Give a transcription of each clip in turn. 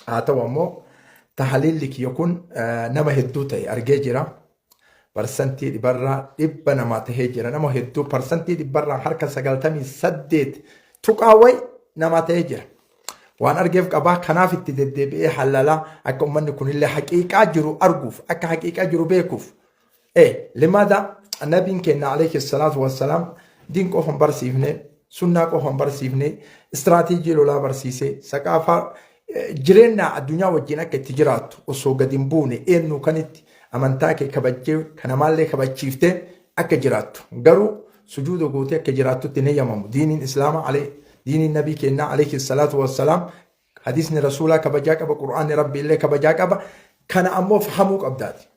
haa ta'u ammoo tahlilli kiyya kun nama hedduu ta'e argee jira. Parsantii dhibbarraa dhibba namaa tahee jira. Nama hedduu parsantii dhibbarraa harka 98 tuqaawway namaa tahee jira. Waan argeef qabaa kanaaf itti deddeebi'ee halalaa akka uummanni kunillee haqiiqaa jiru arguuf akka haqiiqaa jiru beekuuf. Limaada nabiin keenya alayhi salaatu wassalaam diin qofan barsiifne sunnaa qofan barsiifne istiraatiijii lolaa barsiise saqaafaa jireenya addunyaa wajjin akka itti jiraattu osoo gadi hin buune eenyu kanitti amantaa kee kabajjee kana maallee kabachiiftee akka jiraattu garuu sujuuda gootee akka jiraattutti ni yamamu diiniin islaamaa diiniin nabii keenya alayhi salaatu wassalaam hadiisni rasuulaa kabajaa qaba qur'aanni rabbi illee kabajaa qaba kana ammoo fahamuu qabdaati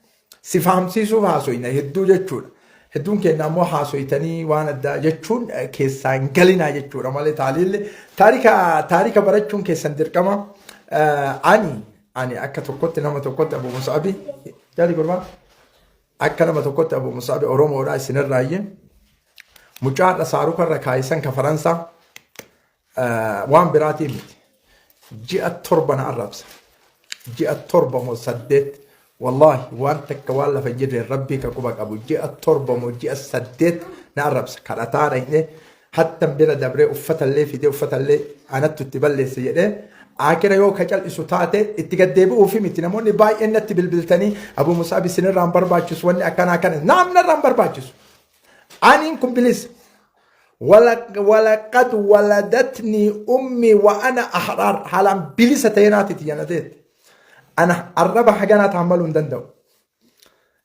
si fahamsiisuuf haasoyna hedduu jechuudha hedduun keenya ammoo haasoytanii waan addaa jechuun keessaa hin galinaa jechuudha malee taarika barachuun keessan dirqama ani akka tokkotti nama tokkotti Abu Mus'abi jali gurbaan akka nama tokkotti Abu Mus'abi Oromoodhaa isinirraayyee mucaadha saarukarra kaayisan ka Faransaa waan biraatii miti ji'a torba na arrabsa ji'a torba moo 8 wallahi waan takka waan lafa jirre rabbii ka quba qabu ji'a torba moo ji'a 8 na arrabsa kadhataadha inni hatta bira dabree uffatallee fidee uffatallee anattu itti balleesse jedhee akira yoo ka cal'isu taate itti gaddeebi'uu fi miti namoonni baay'een natti bilbiltanii Abu Mus'ab isinirraan barbaachisu wanni akkanaa kana namnarraan barbaachisu aniin kun bilisa ولقد ولدتني أمي وأنا أحرار حالا بلسة تيناتي تيانتيت أنا الربا حاجانا تعملون دندو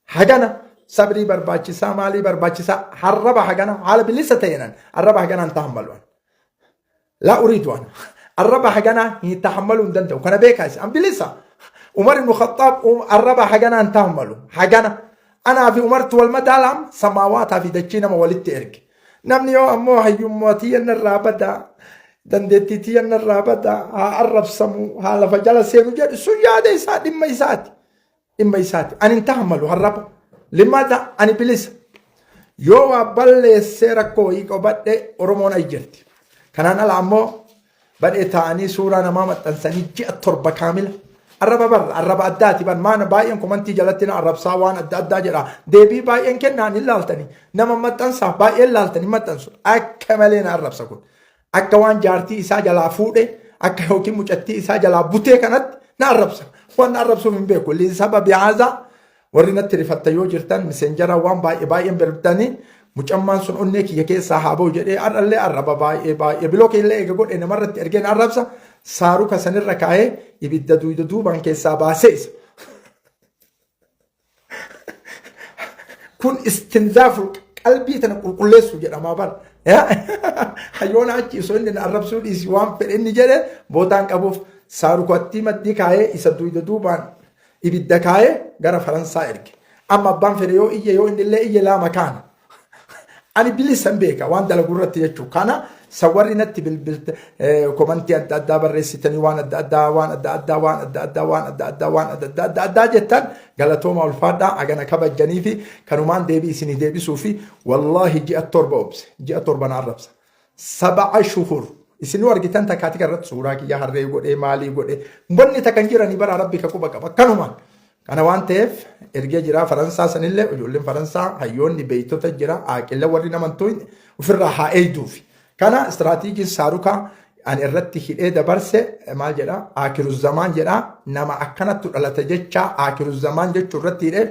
حاجانا صبري برباچسا مالي برباچسا الربا حاجانا حالا بلسة تينان الربا حاجانا تعملون لا أريد أنا الربا حاجانا يتحملون دندو كان بيكاس أم بلسة عمر بن الخطاب الربا حاجانا تعملون حاجانا أنا في عمرت والمدالم سماوات في دجينا مولدت إرك namni yoo ammoo hayyummatii irraa bada dandeettii irraa bada haa arrabsamu haa lafa jala seenu jedhu sun yaada isaa dhimma isaati ani hin tahammalu harraba limaata ani bilisa yoo waa balleessee rakkoo hiikoo badhe Oromoon ay jirti kanaan ala ammoo badhee ta'anii suuraa namaa maxxansanii ji'a torba kaamila arraba addaati ban maana baay'een komantii jalatti na arrabsaa waan adda jedha deebii baay'een kennaan hin laaltanii nama maxxansaa baay'een laaltanii maxxansu akka malee na arrabsa kun akka waan jaartii isaa jalaa fuudhe akka yookiin mucattii isaa jalaa butee kanatti na arrabsa waan na arrabsuuf hin beeku lisababi haazaa warri natti rifatta yoo jirtan miseenjara waan baay'een birbitanii mucammaan sun onnee kiyya keessaa haa ba'u jedhee arrallee arraba baay'ee biloo keellee eega godhe namarratti ergeen arrabsa saaruu kasanirra kaa'ee ibidda duubaan keessaa baasee isa. Kun istinzaafu qalbii tana qulqulleessu jedhamaa bara. Hayyoon achi osoo inni arrabsuu dhiisi waan fedhe inni jedhe bootaan qabuuf saaruu kottii maddii kaa'ee isa duubaan ibidda kaa'ee gara Faransaa erge. Amma abbaan fedhe yoo iyye yoo inni illee iyye lama kaana. Ani bilisan beeka waan dalagurratti jechuudha. Kana sawarri natti bilbilte komantii adda barreessitanii waan adda jettan galatooma ulfaadhaa agana kabajjanii fi kanumaan deebii isinii deebisuu fi wallahi ji'a torba obse ji'a torba na arrabsa 7 shuhur isinuu argitan takkaatii irratti suuraa kiyya harree godhee maalii godhee wanni takkan jiranii bara rabbi ka quba qaba kanumaan. Kana waan ta'eef ergee jira Faransaa sanillee ijoolleen Faransaa hayyoonni beeytota jira aaqilla warri namantuu ofirraa haa eeyduufi. Kana istiraatiijiin saarukaa ani irratti hidhee dabarse maal jedha aakiru zamaan jedha nama akkanattu dhalata jecha aakiru zamaan jechuu irratti hidhee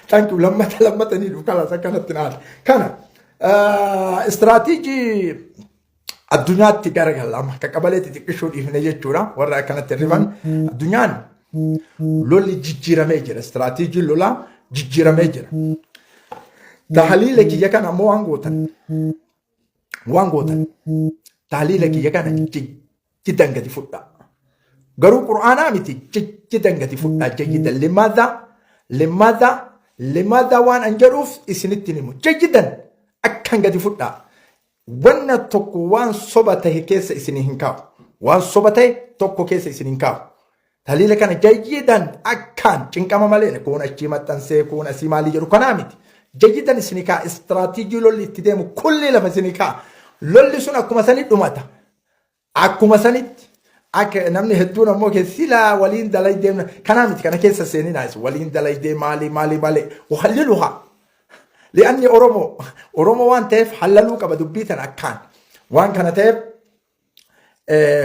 tanku lammata ni dhukalas akkanatti naata. Kana istiraatiijii addunyaatti garagalama akka qabaleetti xiqqishuu dhiifne jechuudha warra akkanatti rifan addunyaan lolli jijjiiramee jira istiraatiijiin lolaa jijjiiramee jira. Tahliila kiyya kana ammoo waan gootan tahliila kiyya kana jiddan gadi fudhaa garuu qur'aanaa miti jiddan gadi fudhaa jayyidan limaadhaa waan an jedhuuf isinitti himu jayyidan akkan gadi fudhaa wanna tokko waan soba tahe keessa isinii hin kaa'u waan soba tahe tokko keessa isinii hin kaa'u tahliila kana jayyidan akkaan cinqama malee kun achii maxxansee kun asii maalii jedhu kanaa miti. Jayyidan isinikaa istiraatiijii lolli itti deemu kulli lafa isinikaa lolli sun akkuma sanitti dhumata akkuma sanitti akka namni hedduun ammoo silaa waliin dalaydee kanaa miti kana keessa seenii naayis waliin dalaydee maali وخللوها لأني أورومو وان تيف حللوا كبا دبيتن أكان وان كان تيف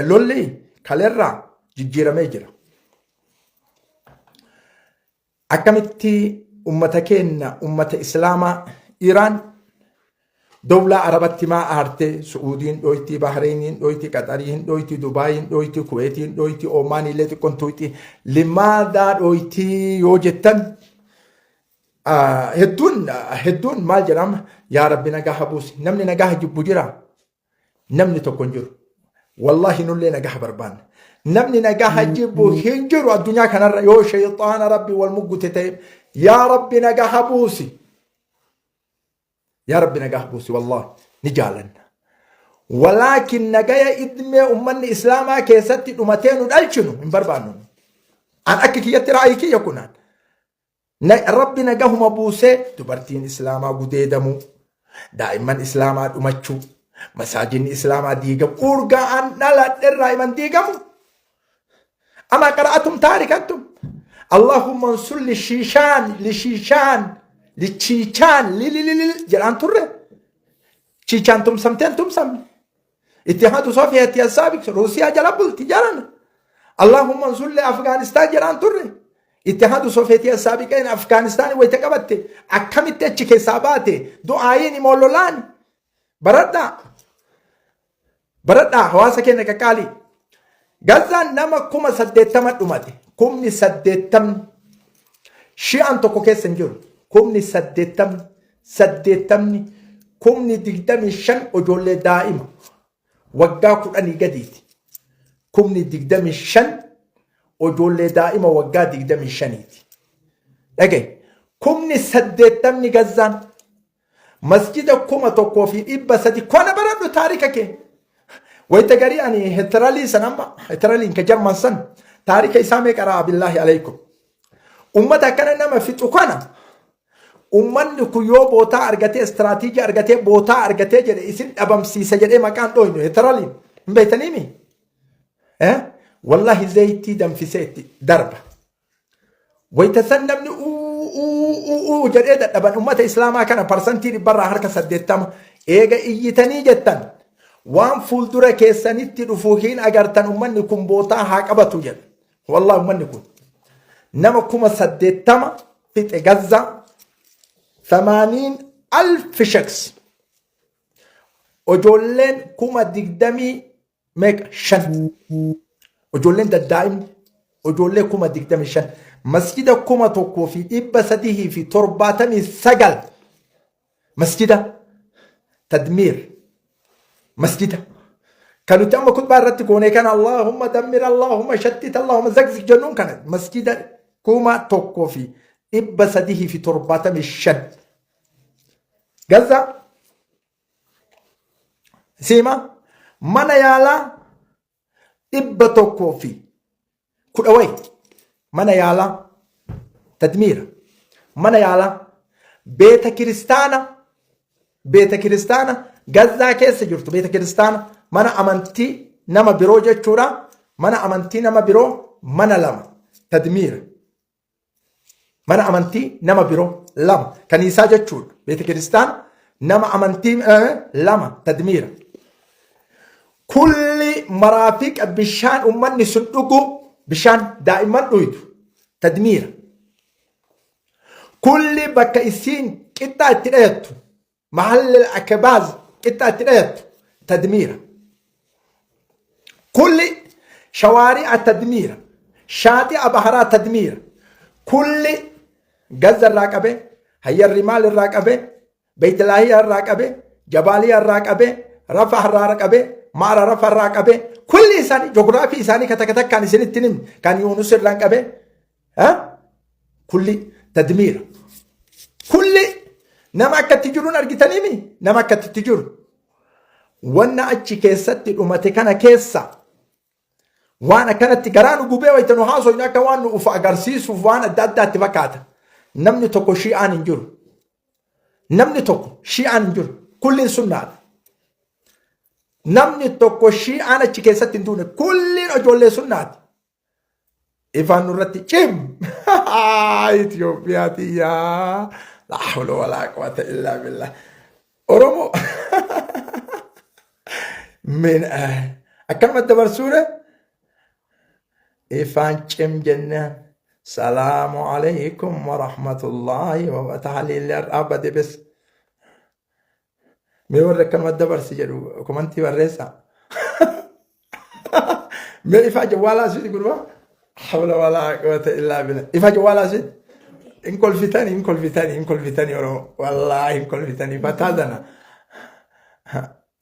لولي كاليرا جيجيرا ميجرا أكامتي أمتكين أمة إسلاما إيران دولة عربة ما أهرتي سعودين دويتي بحرينين دويتي قطرين دويتي دباين دويتي كويتين دويتي أوماني اللي كنتويتي لماذا دويتي يوجتن hedduun maal jedhama yaa rabbi nagaa buusi namni nagaa jibbu jira namni tokko hin jiru wallahi nullee nagaa barbaanna namni nagaa jibbu hin jiru addunyaa kanarra yoo shayxaana rabbi wal muggute ta'e yaa rabbi nagaa buusi wallahi ni jaalanna walaakin nagaya idmee ummanni islaamaa keessatti dhumatee nu dhalchinu hin barbaannu an akka kiyyatti raa'ii kiyya kunaan ربي نجاهم أبوسه تبرتين إسلاما قديدمو دائما إسلاما دمشو مساجين إسلاما ديجم أورجا أن نلا الرأيمن ديجم أما قرأتم تاريخكم اللهم انصر للشيشان جلان تره شيشان تم سمتين تم سم اتحاد صوفيت يا سابق روسيا جلبل تجارنا اللهم انصر لأفغانستان جلان تره اتحاد السوفيتي السابق ان افغانستان ويتقبت اكمت تشكي ساباتي دعايني مولولان بردا حواسك انك قالي غزا نما كما سدتم دمته كم سدتم شي انت كوكي سنجور كم سدتم كم دغدم شن اجول دائما وقا كدني غديت كم دغدم شن وجولة دائما وقاد يقدم الشنيتي لكن كمني سدتمني غزان مسجد كوما توقو في إبا سدي كوانا برادو تاريخك ويتقري يعني هترالي سنما هترالي انك جرمان سن تاريخ إسامي قرأ بالله عليكم أمتا كان نما في تقوانا أمان كيو بوتا أرغتي استراتيجي أرغتي بوتا أرغتي جري إسن أبام سيسا جري مكان دوينو هترالي مبيتنيمي والله زيتي دم في سيتي دربة ويتسنمني جريدة أبن أمة إسلاما كان برسنتي برا حركة سديتم إيجا إيتني جتن وان فولدورة كيسانيتي رفوهين أجرتن أمني كم بوتا حاك أبتو جل والله أمني كن نما كما سديتم في غزة 80,000 شخص وجولين كما دقدمي ميك شن وجولين دائم وجولين كما دقدمي شن مسجد كما توقو في إبا سديه في ترباتمي سجل مسجد تدمير مسجد كانوا تأمل كنت بارتك هنا كان اللهم دمر اللهم شتت اللهم زقزق جنون كانت مسجد كما توقو في إبا سديه في ترباتمي الشن غزة سيما من يالا إبا توقو في كل أوي من يالا تدمير من يالا بيت كريستانا غزة كيس جرت بيت كريستانا من أمنتي نما برو جتشورا من أمنتي نما برو من لما تدمير من أمنتي نما برو لما كنيسة جتشور بيت كريستان نما أمنتي لما تدمير كل مرافق بشان أمني صندوقه بشان دائما دويدو تدمير كل بكايسين كتا تريتو محل الأكباز كتا تريتو تدمير كل شوارع تدمير شاطئ بحرات تدمير كل غزة الراقبة هي الرمال الراقبة بيت الله الراقبة جبالي الراقبة رفح الراقبة مارا رفح الراقبة كل إنسان جغرافي إنساني كتكتك كان يسين التنم كان يونس الراقبة كل تدمير كل نما كتجرون أرجتنيمي نما كتجرون وانا أجي كيست الأمة كان كيسا وانا كانت تقران قبية ويتنوحاسو إناك وانا أفا أغرسيس وانا دادات بكاتا نمني توقو شيئان انجر نمني توقو شيئان انجر كل سنة namni tokko shi'aan achi keessatti hin duune kulliin ijoollee sunnaati. Ifaan nurratti cim Itoophiyaati yaa la hawla walaa quwwata illaa billah. Oromoo min akkanuma dabarsuudha. Ifaan cim jennaan. Salaamu alaykum wa rahmatullahi wa barakatuh. Abade bes. Mee warra akkanuma dabarsi jedhu komantii barreessaa. Mee ifaa jawwaalaa asii gurba. Hawla walaa quwwata illaa billah. Ifaa jawwaalaa asii. In kolfitanii Oromoo. Wallaahi in kolfitanii fataadana.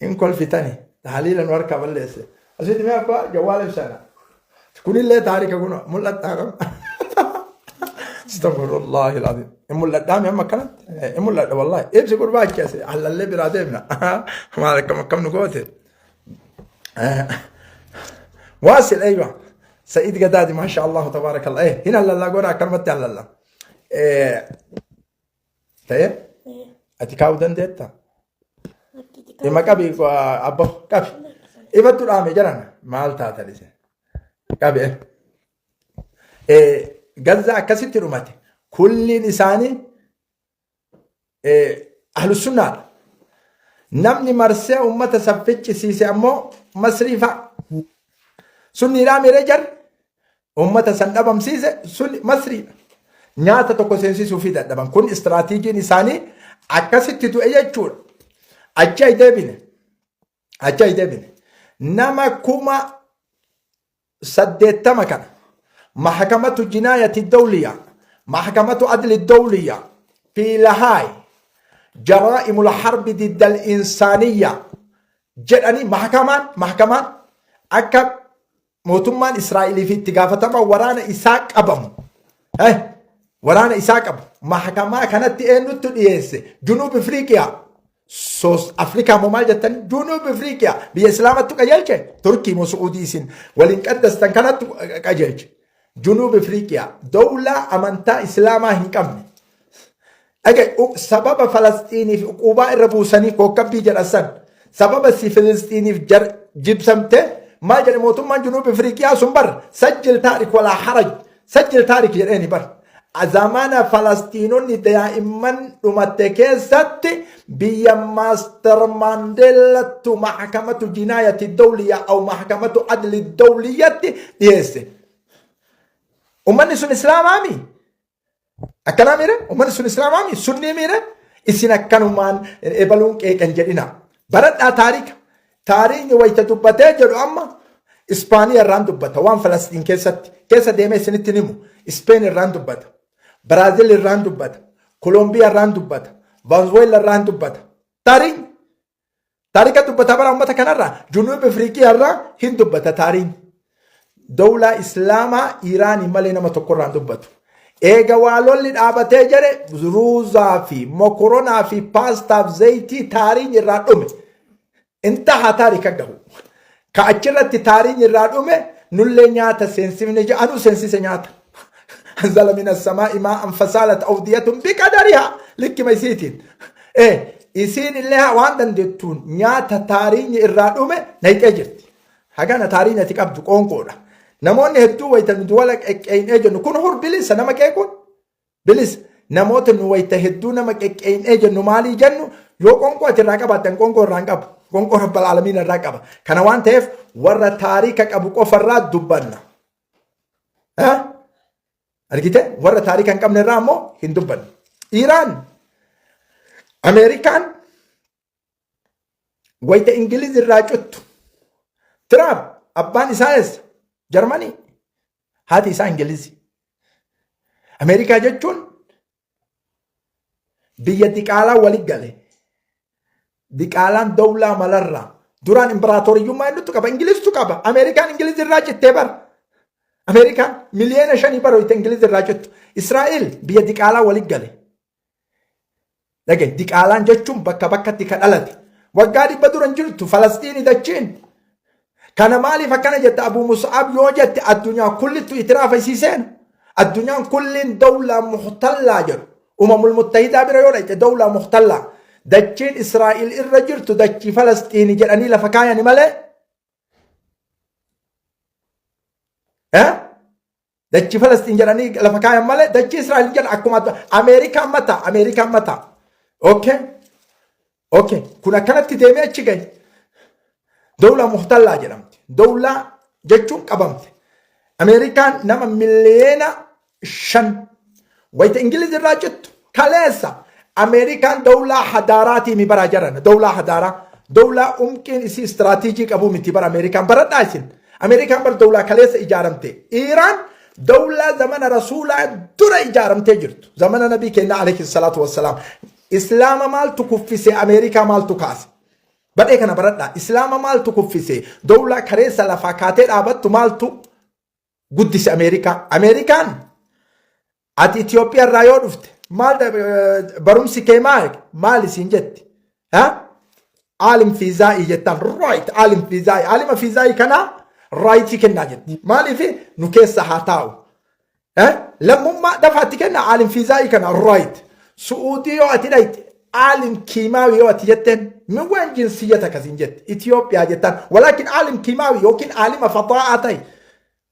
In kolfitanii. Tahaliilan warka balleesse. Asitti mee abbaa jawwaala ibsana. Kunillee taarika kun mul'ataa qaba. Astaghfirullah al-azim. Mul'ataa mee amma kanatti. Mul'ata wallaahi. Ibsi gurbaachise. Halallee biraa deemna. Maal akkam nu goote. Waasil aywa. Sa'iid Gadaadi maasha Allah tabaarakallah. Hina lallaa goora akkanumatti halalla. Ta'e? Ati kaa'uu dandeetta? Ima qabi abbo qabi. Ifattu dhaame jiran maal taatanis. Qabi. Gaza akkasitti dhumate. Kulliin isaanii ahlus sunnaadha. Namni marsee ummata saffichisiise ammoo masriifa. Sunniidhaa miree jar ummata san dhabamsiise sunni masriidha. Nyaata tokko seensisuu fi dadhaban kun istiraatiijiin isaanii akkasitti du'e jechuudha. Achi ay deebine. Nama 80 kana mahkamatu jinaayati dawliya mahkamatu adli dawliya fi lahaay جرائم الحرب ضد الإنسانية jedhanii mahkamaan akka mootummaan Israa'elii fi itti gaafatama waraana isaa qabamu. Waraana isaa qabu. Mahkamaa kanatti eenyutu dhiyeesse? Junuub Afriikiyaa. Soos Afrikaa moo maal jettan? Junuub Afriikiyaa. Biyya Islaamattu qajeelche? Turkii moo Su'uudii isin waliin qaddastan kanattu qajeelche. Junuub Afriikiyaa. Dawlaa amantaa Islaamaa hin qabne. Sababa Falastiiniif uquubaa irra buusanii kookabbii jedhasan. Sababa si Filistiiniif jibsamte maal jedhe mootummaan Junuub Afriikiyaa sun bar sajjil taarik walaa haraj. Sajjil taarik jedheeni bar. Zamana Falastiinonni daa'imman dhumatte keessatti biyya Maaster Maandeellatu mahkamatu jinaayati dawliyaa au mahkamatu adli dawliyyatti dhiyeesse. Ummanni sun Islaamaami? Akkanaa miire? Ummanni sun Islaamaami? Sunnii miire? Isin akkanumaan ebaluun qeeqan jedhina. Baradhaa taarika. Taariikni wayita dubbatee jedhu amma Ispaaniyaa irraan dubbata waan Falastiin keessatti. Keessa deemee isinitti himu. Ispeen irraan dubbata. Biraazil irraan dubbata. Kolombiyaa irraan dubbata. Venezuela irraan dubbata. Taarika dubbata bara uummata kanarraa. Junuub Afriikiyaa irraa hin dubbata taariikni. Dawlaa Islaamaa Iraanii malee nama tokko irraan dubbatu. Eega waa lolli dhaabatee jedhe ruuzaa fi mokoronaa fi paastaaf zayitii taariikni irraa dhume. Intaha taarika gahu. Ka achirratti taariikni irraa dhume nullee nyaata seensifne jedhanu seensise nyaata. أنزل من السماء ماء فسالت أودية بقدرها لك ما يسيتين يسين الله وعندن دتون نياتا تارين الرادومة نيك أجرت حاجانا تارين تكابد كونكورا نمون هدو ويتن دولك أين أجن نكون هور بلس نما كيكون بلس نموت نويت هدو نما أين أجن نمالي جنو يو كونكو أتراكبا تنكونكو رانكب كونكو رب العالمين الراكبا كان وان تيف ورا تاريكك أبو كفرات دبنا argite warra taariika hin qabne irraa ammoo hin dubbanne. Iraan, Ameerikaan wayita Ingiliz irraa cuttu. Tiraamp abbaan isaa eessa? Jarmanii. Haati isaa Ingilizi. Ameerikaa jechuun biyya diqaalaa walit gale. Diqaalaan dawlaa malarraa. Duraan imperaatoriyyummaa eenyutu qaba? Ingiliztu qaba. Ameerikaan Ingiliz irraa cittee bara. Ameerikaan miliyoona 5 baroota Ingiliz irraa jettu. Israa'el biyya diqaalaa walit gale. Dhagaye diqaalaan jechuun bakka bakkatti ka dhalate. Waggaa 100 dura hin jirtu Falastiinii dachiin. Kana maaliif akkana jette Abu Mus'ab yoo jette addunyaa kullittu itiraafa isiiseen. Addunyaan kulliin dawlaa muhtallaa jedhu. Umamul Muttahidaa bira yoo dhaqxe dawlaa muhtallaa. دجين إسرائيل الرجل دجي فلسطيني جراني لفكايا نمالي ها دجي فلسطين جراني لفكايا مالي دجي إسرائيل جران أكما أمريكا متى أوكي كنا كانت تديمي أتشيكي دولة محتلة جرامت دولة جتشون قبمت أمريكان نما مليون شن ويت إنجليز الراجت كاليسا أمريكان دولة حضاراتي مبارا جران دولة حضارة دولة ممكن إسي استراتيجيك أبو متبار أمريكان برد ناسين أمريكان بر دولة كاليسا إجارمتي إيران دولة زمن رسول در إجارمتي جرت زمن نبي كنا عليه الصلاة والسلام إسلام مال تكفيسي أمريكا مال تكاسي بدأ كنا برد إسلام مال تكفيسي دولة كاليسا لفاكاتي أبد مال تو قدس أمريكان ات إثيوبيا رايو دفت مال برمسي كيماك مال سنجت ها عالم فيزائي جتان رايت عالم فيزائي كنا رايتي كنا جت مالي في نكيس هاتاو ها لما ما دفعت كنا عالم فيزائي كنا رايت سعودي واتيت عالم كيماوي واتيتن من وين جنسيتك سنجت إثيوبيا جتان ولكن عالم كيماوي يمكن عالم فضاءتي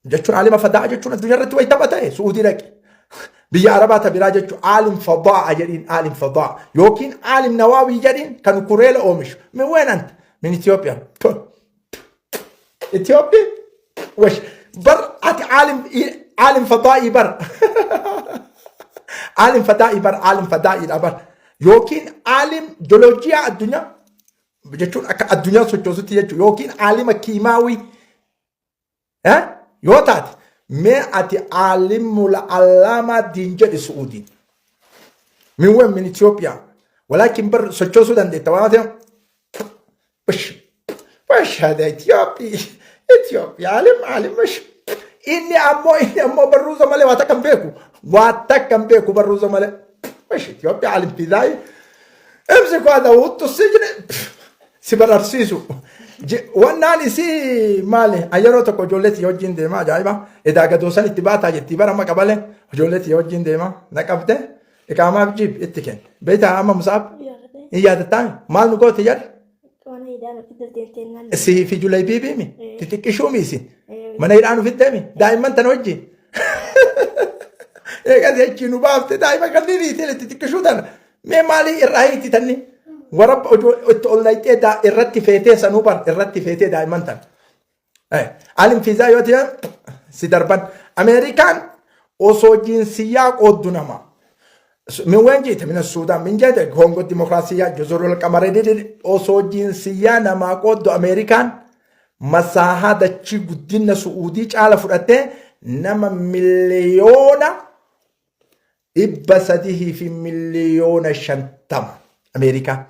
جتشون عالم فضاء جتشون تجرت ويتبتة سعودي لك بيا عربات براجة عالم فضاء جرين عالم فضاء يمكن عالم نواوي جرين كانوا كوريلا أومش من وين أنت من إثيوبيا إثيوبيا وش بر أت عالم فضائي بر عالم فضائي الأبر يمكن عالم جيولوجيا الدنيا جتشون الدنيا سجوزتي يمكن عالم كيماوي ها يوتات ما أتي عالم العلامة دينجة السعودي من وين من إثيوبيا ولكن بر سجو سودان دي تواتم وش هذا إثيوبي عالم مش إني أمو بروزة مالي واتكم بيكو بروزة مالي مش إثيوبي عالم فيزاي امسكوا هذا وطو السجن سبر أرسيسو وناني سي مالي أيرو تكو جولتي يوجين ديما جايبا إذا قدوسان اتباتا جتبارا ما قبله جولتي يوجين ديما نقبته إقامة بجيب اتكين بيتا أما مصاب إياه تتاي مال نقو تجار سي في جولاي بيبيمي تتكشو ميسي من يرانو في الدمي دائما تنوجي إيه قد يجي نبافت دائما قديني تتكشو تن مي مالي الرأيتي تني ورب أولنايتي دا إرتي فيتي سنوبر إرتي فيتي دائما تن عالم فيزا يوتي سيدربان أمريكان أوسو جنسية قدنما من وين جيت من السودان من جيت كونغو الديمقراطية جزر القمر دي أوسو جنسية نما قد أمريكان مساحة دتشي قدنا سعودي على فرقته نما مليون إبساته في مليون شنتم أمريكا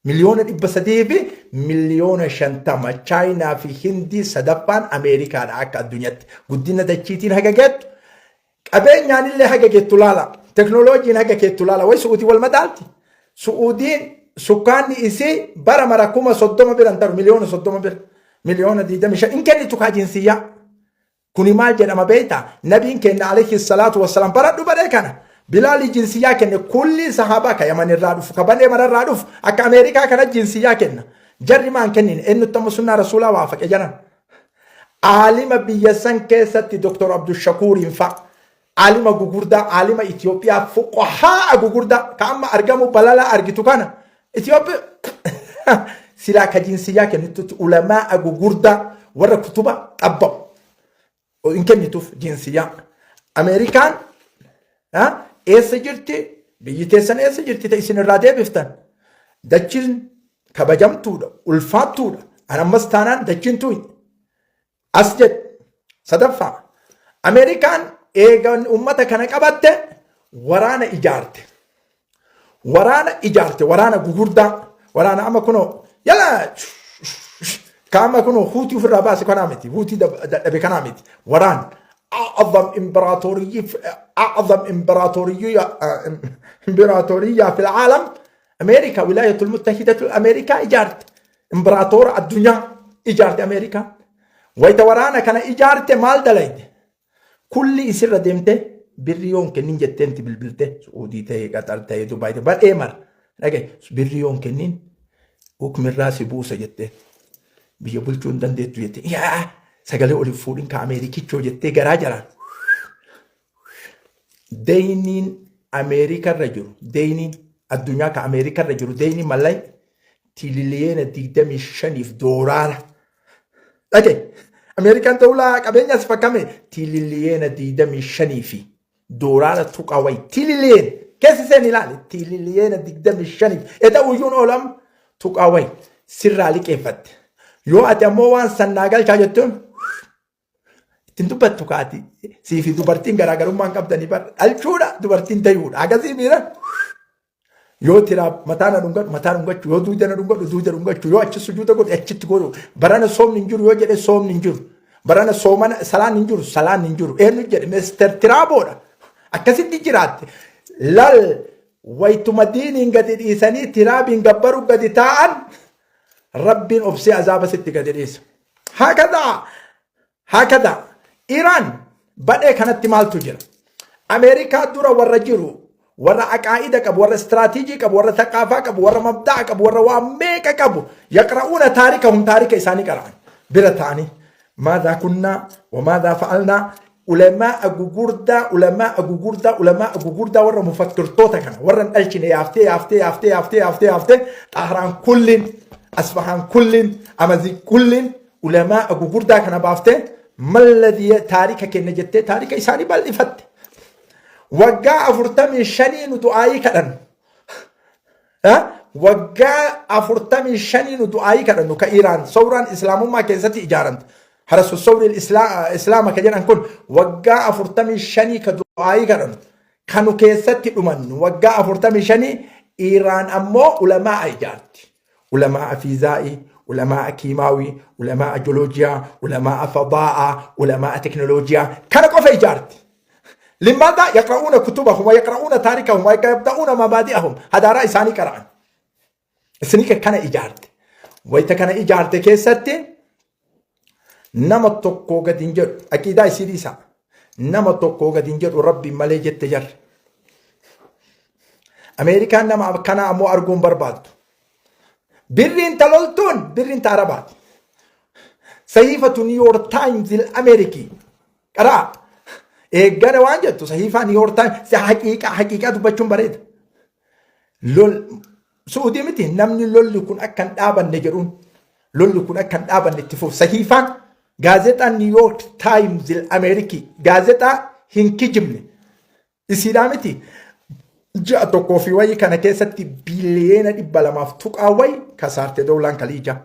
مليون إبساته في مليون شنتم تشاينا في هندي سدبان أمريكا راك الدنيا قدنا دتشيتين حاجات أبين يعني اللي حاجات تلالا تكنولوجيا حاجات تلالا وسعودي والمدالتي سعودين سكان إسي برا مراكوما صدوم بيرانتر مليون صدوم بير مليون دي مش إن كان تكاد جنسية كوني ما جد أما بيتا نبي كان عليه الصلاة والسلام برا دوباره كنا بلال جنسية كنا كل صحابة كيمان الرادف كبني مرة الرادف أك أمريكا كنا جنسية كنا جري ما كنين إنه تمسنا رسول الله وافق جنا عالم بيسان كيسة دكتور عبد الشكور ينفع عالم غوغوردا عالم إثيوبيا فقهاء غوغوردا كأما أرجموا بلالا أرجتو كنا إثيوبيا سلا كجنسية كنتو علماء غوغوردا ورا كتبة أبا وإن كنتو جنسية أمريكان ها إيسجرتي بيجتسن إيسجرتي تيسن الرادة بفتن دچين كبجم تودا ألفات تودا أنا مستانان دچين توي أسجد صدفة أمريكان إيجان أمتا كان كبته ورانا إجارته ورانا غوغوردا ورانا أما كنو يلا كما كنو خوتي في الرباس كنامتي خوتي بكنامتي وران أعظم إمبراطورية في العالم أمريكا ولايات المتحدة الأمريكا إجارت إمبراطور الدنيا إجارت أمريكا ويتورانا كان إجارت مال دليد كل يصير دمته باليوم كنين جتنتي بالبلته سعودي تي قطر تي دبي تي بل إمر dhagaye birrii yoon kennin hukumirraa si buusa jettee biyya bulchuu hin dandeettu jettee yaa sagalee oliif fuudhin ka Ameerikichoo jettee garaa jaraan. Deyniin Ameerikarra jiru deyniin addunyaa ka Ameerikarra jiru deyniin mallay tiriliyeena 25 doolaara. Dhagaye Ameerikaan ta'ulaa qabeenyas fakkame tiriliyeena 25 doolaara tuqaa wayi tiriliyeena. Keessi seen ilaali tiriliyeena 25 eta uyyuun oolam tuqaa wayi sirraa liqeeffatte. Yoo ati ammoo waan sannaa galchaa jettuun ittiin dubbattu kaati siifi dubartiin garaagarummaan qabdanii dhalchuudha dubartiin ta'uudha agasii miira. Yoo tiraa mataan dhungachuu yoo duuda dhungachuu yoo achi sujuuta godhe achitti godhu barana soomni hin jiru yoo jedhe soomni hin jiru barana soomana salaan hin jiru salaan hin jiru eenyu jedhe Mr. Tiraaboodha akkasitti jiraatte. Lal waytuma diiniin gadi dhiisanii tiraabiin gabbaru gadi taa'an rabbiin obsee azaaba sitti gadi dhiisa. Hakadaa Iraan badhee kanatti maaltu jira? Ameerikaa dura warra jiru warra aqaa'ida qabu warra istiraatiijii qabu warra taqaafaa qabu warra mabda'a qabu warra waa meeqa qabu yaqra'uuna taarika isaanii qara'an bira ta'anii maadaa kunnaa wamaadaa fa'alnaa ulamaa gugurdaa warra mufakkirtoota kana warra dhalchine yaaftee xaharaan kullin asfahaan kullin amazii kullin ulamaa gugurdaa kana baaftee malladii taarika kenna jettee taarika isaanii bal'ifatte. Waggaa 45 nu du'aayii kadhannu. Waggaa 45 nu du'aayii kadhannu ka Iraan sawraan islaamummaa keessatti ijaaramte. Harasu sawri islaama ka jedhan kun waggaa 45 ka du'aayii kadhannu. Kanu keessatti dhumannu waggaa 45 Iraan ammoo ulamaa ijaarti. Ulamaa fiizaa'ii, ulamaa kiimaawii, ulamaa jiyooloojiyaa, ulamaa fadaa'aa, ulamaa teknooloojiyaa kana qofa ijaarti. لماذا يقرؤون كتبهم ويقرؤون تاريخهم ويبدأون مبادئهم هذا رأي ثاني قرآن سنيك كان إجارت ويت كان إجارت كيستي نما توكو قد إنجر أكيد أي سيريسا نما توكو قد إنجر وربي مليجة تجر أمريكا نما كان أمو أرجون برباد برين تلولتون برين تعربات صحيفة نيويورك تايمز الأمريكي قرأ eeggana waan jettu sahiifaa New Time si haqiiqaa dubbachuun bareeda. Lol Suudii miti namni lolli kun akka hin dhaabanne jedhuun lolli kun akka hin dhaabanne itti fuuf sahiifaan gaazexaa New York Times Ameerikii gaazexaa hin kijibne isiidhaa miti ji'a tokkoo fi wayii kana keessatti biliyeena 200 tuqaa wayii kasaarte doolaan kaliija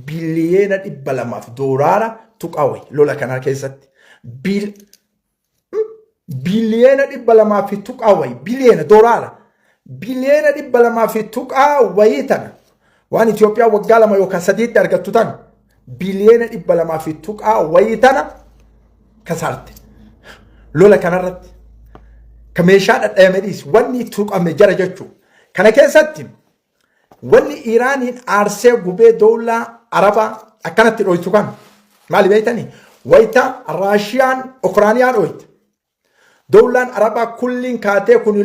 biliyeena 200 doolaara tuqaa wayii lola kanaa keessatti biliyeena 200 fi tuqaa wayii biliyeena doolaara biliyeena 200 fi tuqaa wayii tana waan Itoophiyaa waggaa 2 yookaan 3 argattu tana biliyeena 200 fi tuqaa wayii tana kasaarte lola kanarratti ka meeshaa dhadhaamedis wanni tuqame jara jechuu kana keessatti wanni Iraaniin aarsee gubee doolaa Arabaa akkanatti dhoytu kan maali beeytanii wayita Raashiyaan Ukraaniyaan dhoyte doolaan Arabaa kulliin kaatee kun